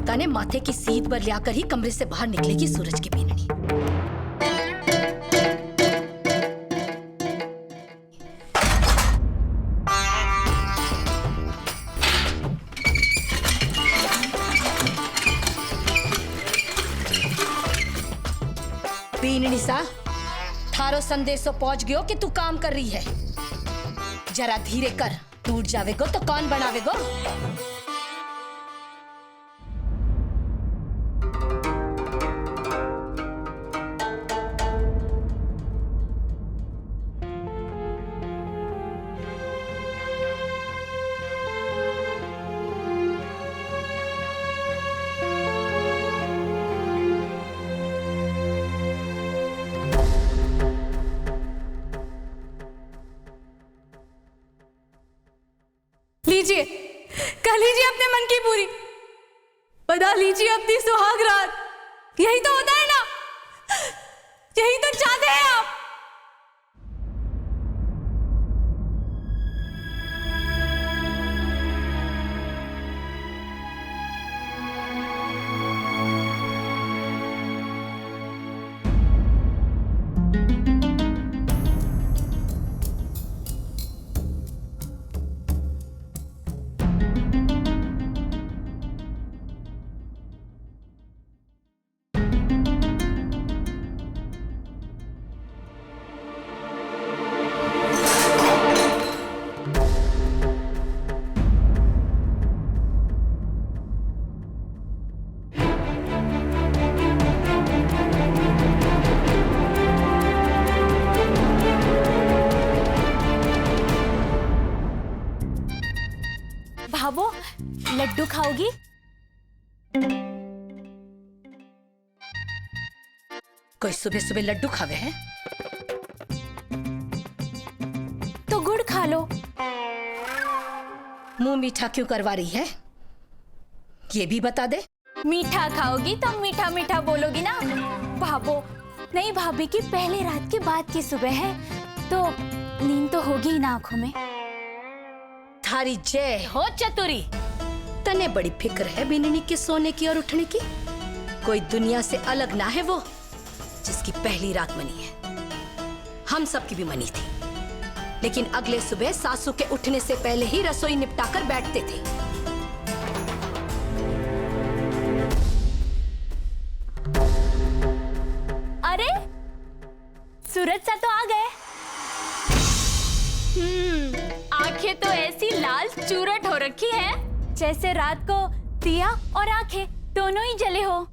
देवता ने माथे की सीध पर लाकर ही कमरे से बाहर निकलेगी सूरज की बीननी। बीननी सा थारो संदेशो पहुंच गयो कि तू काम कर रही है। जरा धीरे कर, टूट जावेगो तो कौन बनावेगो। लीजिए, कर लीजिए अपने मन की पूरी, बता लीजिए अपनी सुहाग रात। यही तो होता है ना, यही तो चाहते हैं आप। भाभो, लड्डू खाओगी? कोई सुबह सुबह लड्डू खावे हैं? तो गुड़ खा लो। मुंह मीठा क्यों करवा रही है, ये भी बता दे। मीठा खाओगी तो मीठा मीठा बोलोगी ना। भाभो, नहीं भाभी की पहले रात के बाद की सुबह है, तो नींद तो होगी ही ना आंखों में। थारी जय हो चतुरी। तने बड़ी फिक्र है बीननी के सोने की और उठने की। कोई दुनिया से अलग ना है वो, जिसकी पहली रात मनी है। हम सब की भी मनी थी, लेकिन अगले सुबह सासू के उठने से पहले ही रसोई निपटाकर बैठते थे। अरे सूरज सा तो आ गए। आंखें तो ऐसी लाल चूरट हो रखी है जैसे रात को दिया और आंखें दोनों ही जले हो।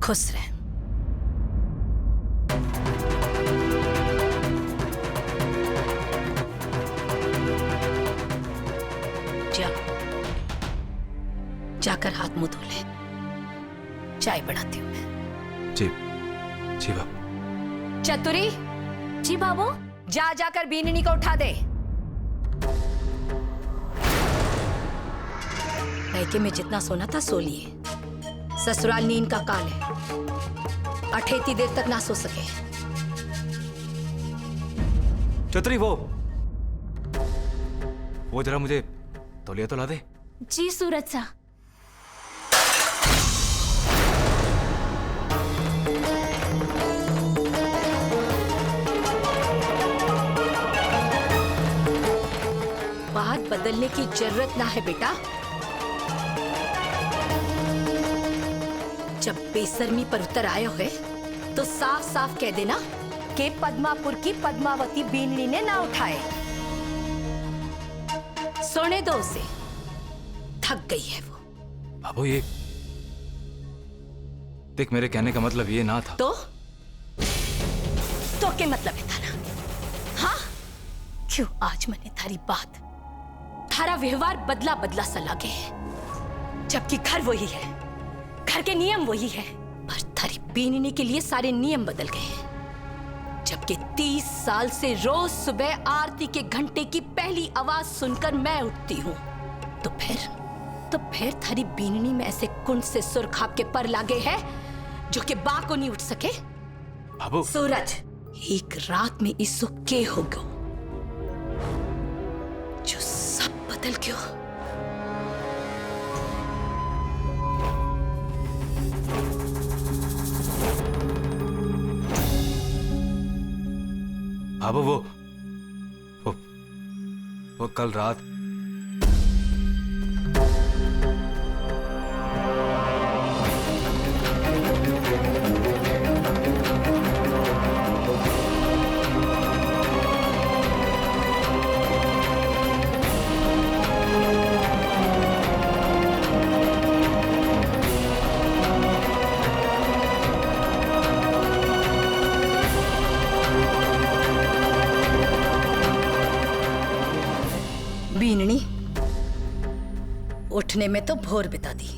खुश रह। जाकर हाथ मुंह धो ले, चाय बनाती हूँ मैं। जी जी बाबू। चतुरी। जी बाबू। जा जाकर बीननी को उठा दे। लड़के में जितना सोना था सो लिए। ससुराल नींद का काल है, अठेती देर तक ना सो सके। चतुरी, वो जरा मुझे तौलिया तो ला दे। जी सूरज सा। बात बदलने की जरूरत ना है बेटा। जब बेशर्मी पर उतर आए हो तो साफ साफ कह देना कि पद्मापुर की पद्मावती बीननी ने ना उठाए। सोने दो उसे, थक गई है वो। बाबू, ये देख, मेरे कहने का मतलब ये ना था। तो क्या मतलब है था ना? हाँ, क्यों आज मैंने थारी बात, थारा व्यवहार बदला बदला सा लगे है, जबकि घर वही है, घर के नियम वही है, पर थारी बीननी के लिए सारे नियम बदल गए हैं। जब कि 30 साल से रोज सुबह आरती के घंटे की पहली आवाज सुनकर मैं उठती हूँ। तो फिर थारी बीननी में ऐसे कुंड से सुर खाप के पर लागे है जो कि बा को नहीं उठ सके। बाबू सूरज, एक रात में इसो के हो गो जो सब बदल गयो। बाबू वो कल रात बीननी उठने में तो भोर बिता दी,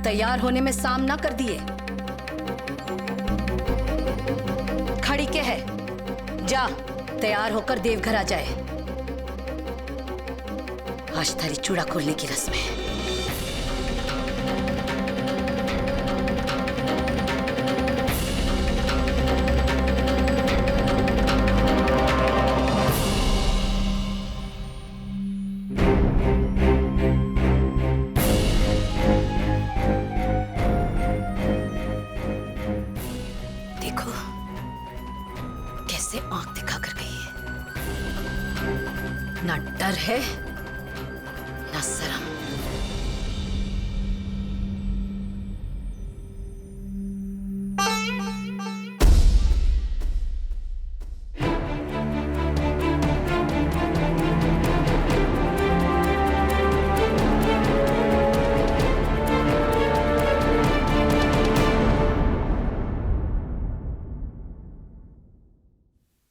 तैयार होने में शाम ना कर दिए। खड़ी के है, जा तैयार होकर देवघर आ जाए। आज थारी चूड़ा खोलने की रस्म है। आंख दिखा कर गई है। ना डर है ना शर्म।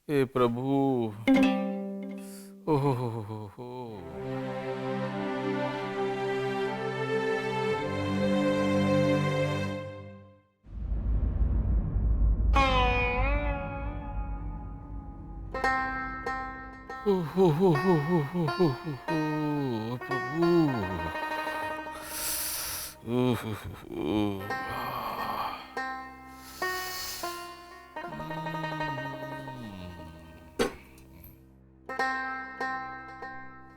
हे प्रभु, ओहो हो। प्रभु,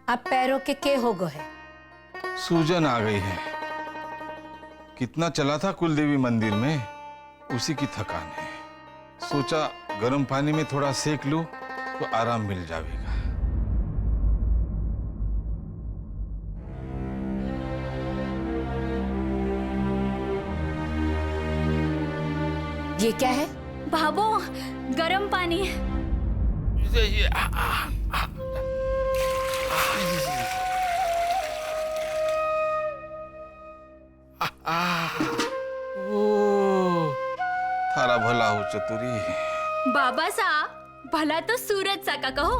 अब पैरों के हो गो है। सूजन आ गई है। कितना चला था कुलदेवी मंदिर में, उसी की थकान है। सोचा गर्म पानी में थोड़ा सेक लूं तो आराम मिल जाएगा। ये क्या है? भाभो, गर्म पानी। थारा भला हो चतुरी। बाबा साहब, भला तो सूरज सा का कहो।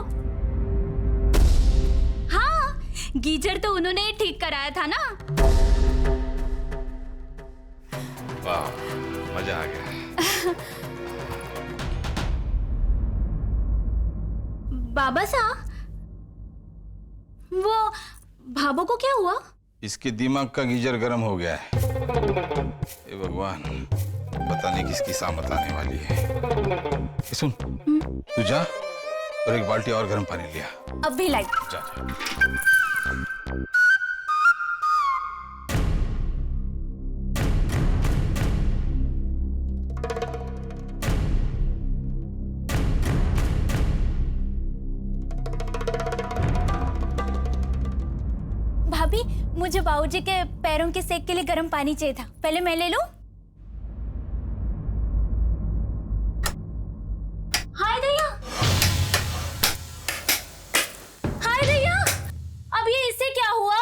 हाँ, गीजर तो उन्होंने ही ठीक कराया था ना। वाह, मजा आ गया। बाबा साहब, वो भाभो को क्या हुआ? इसके दिमाग का गीजर गर्म हो गया है। हे भगवान, पता नहीं किसकी सामत आने वाली है। सुन, तू जा और एक बाल्टी और गर्म पानी लिया। अब भी लाई। जा। भाभी, मुझे बाबूजी के पैरों के सेक के लिए गर्म पानी चाहिए था। पहले मैं ले लूं? हाय भैया, हाय भैया, अब ये इससे क्या हुआ?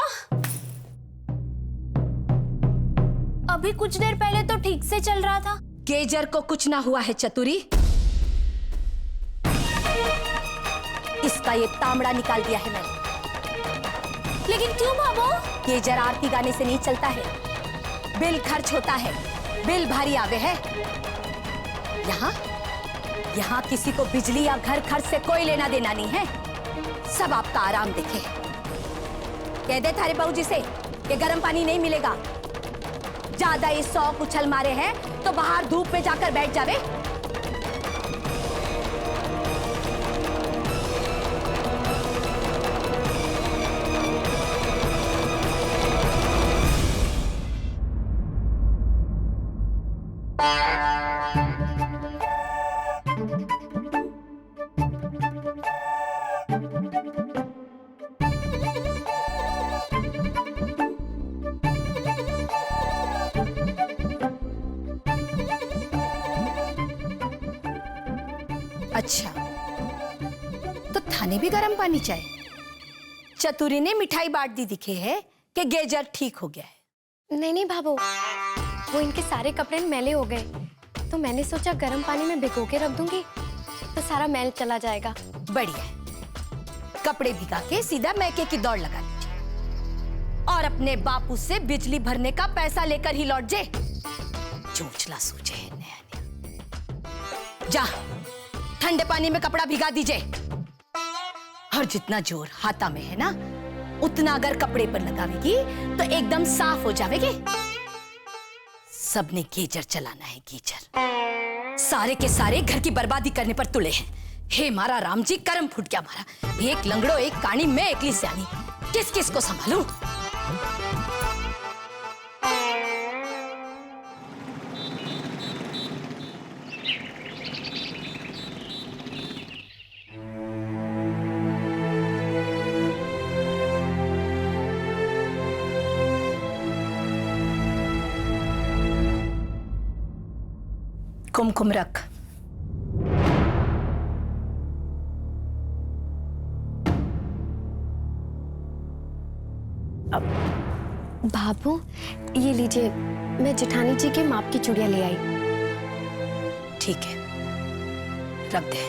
अभी कुछ देर पहले तो ठीक से चल रहा था। गेजर को कुछ ना हुआ है चतुरी। इसका ये तांबड़ा निकाल दिया है मैंने। लेकिन क्यों भाभो? गेजर आरती गाने से नहीं चलता है। बिल खर्च होता है, बिल भारी आवे है। यहाँ किसी को बिजली या घर खर्च से कोई लेना देना नहीं है। सब आपका आराम देखे। कह दे थारे बहू जी से कि गर्म पानी नहीं मिलेगा। ज्यादा ये 100 उछल मारे हैं तो बाहर धूप में जाकर बैठ जावे। अच्छा, तो थाने भी गर्म पानी चाहिए। चतुरी ने मिठाई बांट दी दिखे है कि गेजर ठीक हो गया है। नहीं नहीं भाभो, वो इनके सारे कपड़े मैले हो गए, तो मैंने सोचा गर्म पानी में भिगो के रख दूंगी तो सारा मैल चला जाएगा। बढ़िया है। कपड़े भिगा के सीधा मैके की दौड़ लगा लीजिए और अपने बापू से बिजली भरने का पैसा लेकर ही लौट जे। चोंचला सूझे है नया नया। जा ठंडे पानी में कपड़ा भिगा दीजिए। और जितना जोर हाथा में है ना, उतना अगर कपड़े पर लगावेगी तो एकदम साफ हो जावेगी। सबने गीजर चलाना है, गीजर। सारे के सारे घर की बर्बादी करने पर तुले हैं। हे मारा राम जी, कर्म फूट गया मारा। एक लंगड़ो एक कानी, मैं एकली सियानी, किस किस को संभालूं? कुमकुम रख। बाबू ये लीजिए, मैं जेठानी जी के माप की चूड़ियां ले आई। ठीक है, रख दे।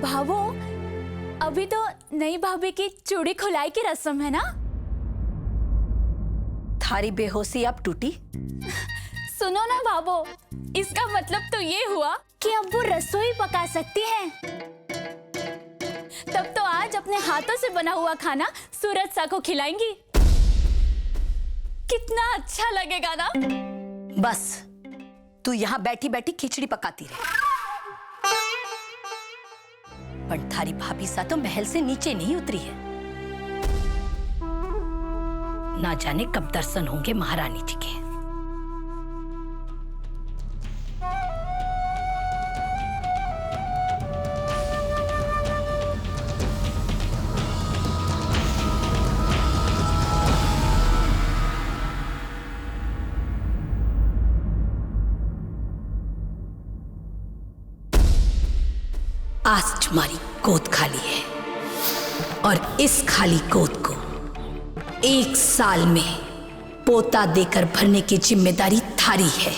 भावो, अभी तो नई भाभी की चूड़ी खुलाई की रस्म है ना? थारी बेहोशी अब टूटी। सुनो ना भावो, इसका मतलब तो ये हुआ कि अब वो रसोई पका सकती हैं। तब तो आज अपने हाथों से बना हुआ खाना सूरज सा को खिलाएंगी। कितना अच्छा लगेगा ना? बस तू यहाँ बैठी बैठी खिचड़ी पकाती रहे। पर थारी भाभी सा तो महल से नीचे नहीं उतरी है। ना जाने कब दर्शन होंगे महारानी जी के। आज तुम्हारी गोद खाली है और इस खाली गोद को 1 साल में पोता देकर भरने की जिम्मेदारी थारी है।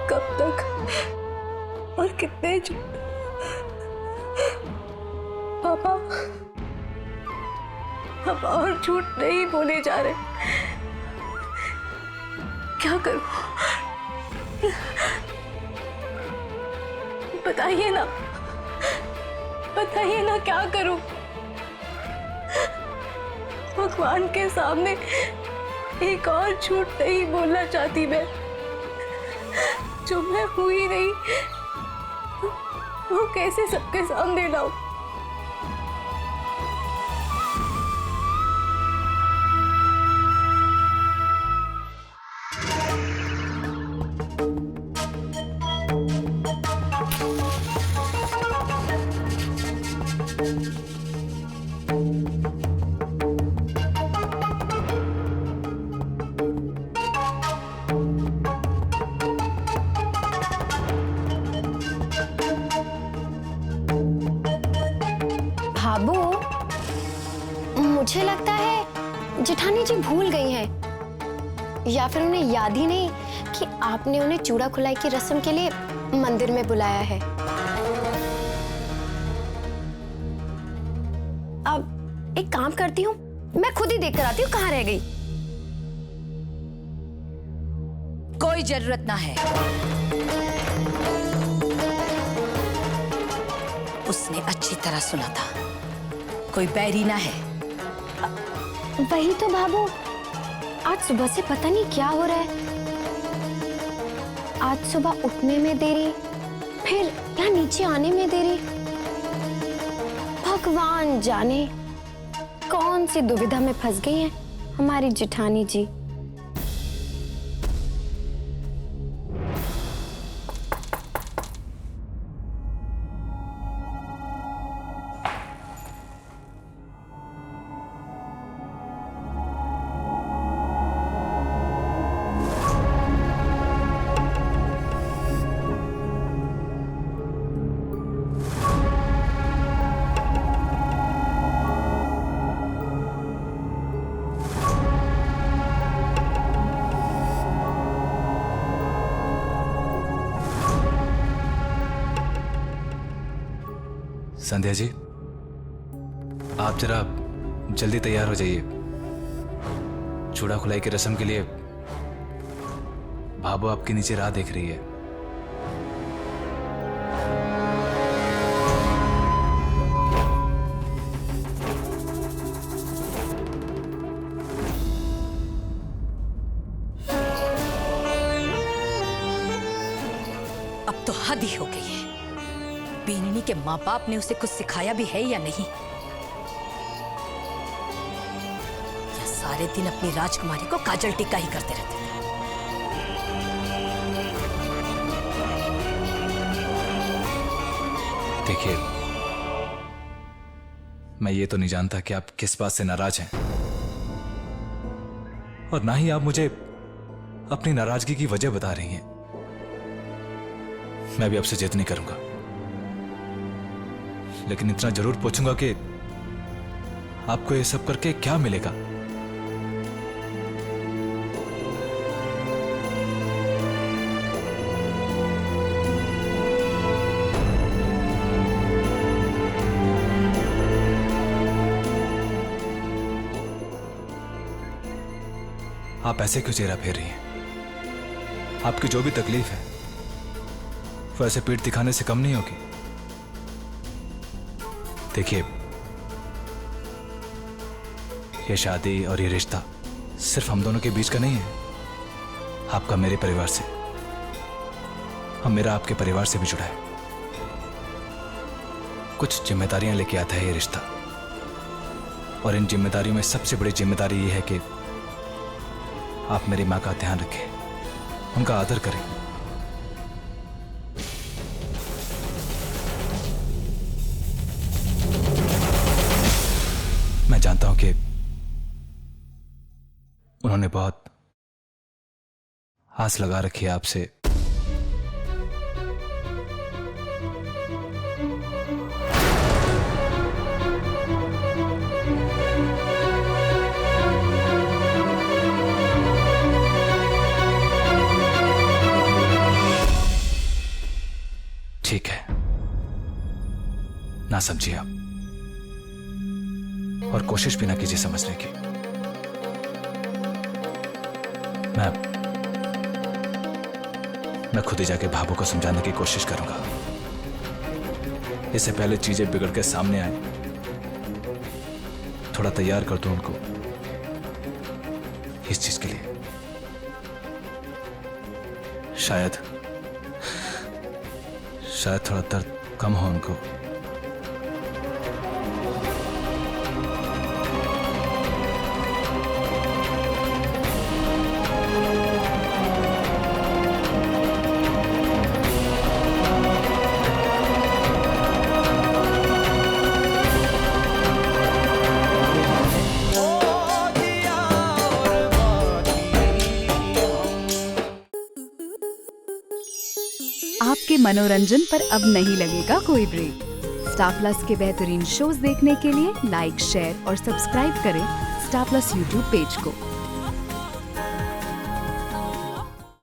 कब तक और कितने झूठ? पापा, अब और झूठ नहीं बोले जा रहे। क्या करूं? बताइए ना, बताइए ना क्या करूं? भगवान के सामने एक और झूठ नहीं बोलना चाहती मैं, जो मैं हुई नहीं वो कैसे सबके सामने लाऊं? भाबू, मुझे लगता है जेठानी जी भूल गई हैं या फिर उन्हें याद ही नहीं कि आपने उन्हें चूड़ा खुलाई की रस्म के लिए मंदिर में बुलाया है। अब एक काम करती हूँ, मैं खुद ही देख कर आती हूँ कहाँ रह गई। कोई जरूरत ना है। उसने अच्छी तरह सुना था, कोई बैरी ना है। वही तो भाभू, आज सुबह से पता नहीं क्या हो रहा है। आज सुबह उठने में देरी, फिर यहाँ नीचे आने में देरी। भगवान जाने कौन सी दुविधा में फंस गई हैं हमारी जेठानी जी। संध्या जी, आप जरा जल्दी तैयार हो जाइए। चूड़ा खुलाई की रस्म के लिए भाभो आपके नीचे राह देख रही है। अब तो हद ही हो गई है। बीनिनी के माँ बाप ने उसे कुछ सिखाया भी है या नहीं? या सारे दिन अपनी राजकुमारी को काजल टिक्का ही करते रहते हैं। देखिए, मैं ये तो नहीं जानता कि आप किस बात से नाराज हैं, और ना ही आप मुझे अपनी नाराजगी की वजह बता रही हैं। मैं भी आपसे जिद नहीं करूंगा, लेकिन इतना जरूर पूछूंगा कि आपको ये सब करके क्या मिलेगा? आप ऐसे क्यों चेहरा फेर रही हैं? आपकी जो भी तकलीफ है वो ऐसे पीठ दिखाने से कम नहीं होगी। देखिए, ये शादी और ये रिश्ता सिर्फ हम दोनों के बीच का नहीं है, आपका मेरे परिवार से और मेरा आपके परिवार से भी जुड़ा है। कुछ जिम्मेदारियां लेके आता है ये रिश्ता, और इन जिम्मेदारियों में सबसे बड़ी जिम्मेदारी ये है कि आप मेरी मां का ध्यान रखें, उनका आदर करें। मैं जानता हूं कि उन्होंने बहुत आस लगा रखी है आपसे, ठीक है, ना समझिए आप, और कोशिश भी ना कीजिए समझने की। मैं खुद ही जाके भाभो को समझाने की कोशिश करूंगा। इससे पहले चीजें बिगड़ के सामने आए, थोड़ा तैयार कर दूं उनको इस चीज के लिए। शायद थोड़ा दर्द कम हो उनको। आपके मनोरंजन पर अब नहीं लगेगा कोई ब्रेक। स्टार प्लस के बेहतरीन शोज देखने के लिए लाइक, शेयर और सब्सक्राइब करें स्टार प्लस यूट्यूब पेज को।